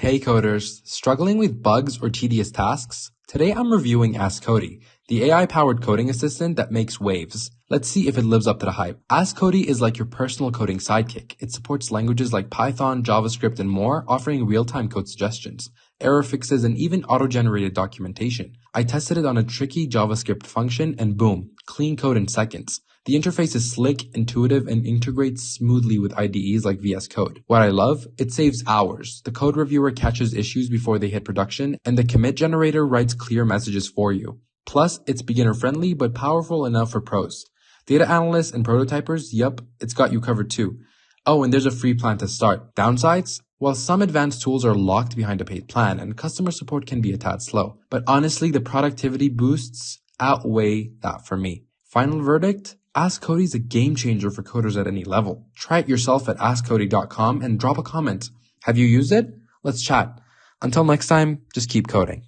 Hey coders, struggling with bugs or tedious tasks? Today I'm reviewing Askcodi, the AI-powered coding assistant that makes waves. Let's see if it lives up to the hype. Askcodi is like your personal coding sidekick. It supports languages like Python, JavaScript, and more, offering real-time code suggestions, error fixes, and even auto-generated documentation. I tested it on a tricky JavaScript function and boom, clean code in seconds. The interface is slick, intuitive, and integrates smoothly with IDEs like VS Code. What I love? It saves hours. The code reviewer catches issues before they hit production, and the commit generator writes clear messages for you. Plus, it's beginner-friendly but powerful enough for pros. Data analysts and prototypers, yup, it's got you covered too. Oh, and there's a free plan to start. Downsides? Well, some advanced tools are locked behind a paid plan, and customer support can be a tad slow. But honestly, the productivity boosts outweigh that for me. Final verdict? Askcodi is a game changer for coders at any level. Try it yourself at askcodi.com and drop a comment. Have you used it? Let's chat. Until next time, just keep coding.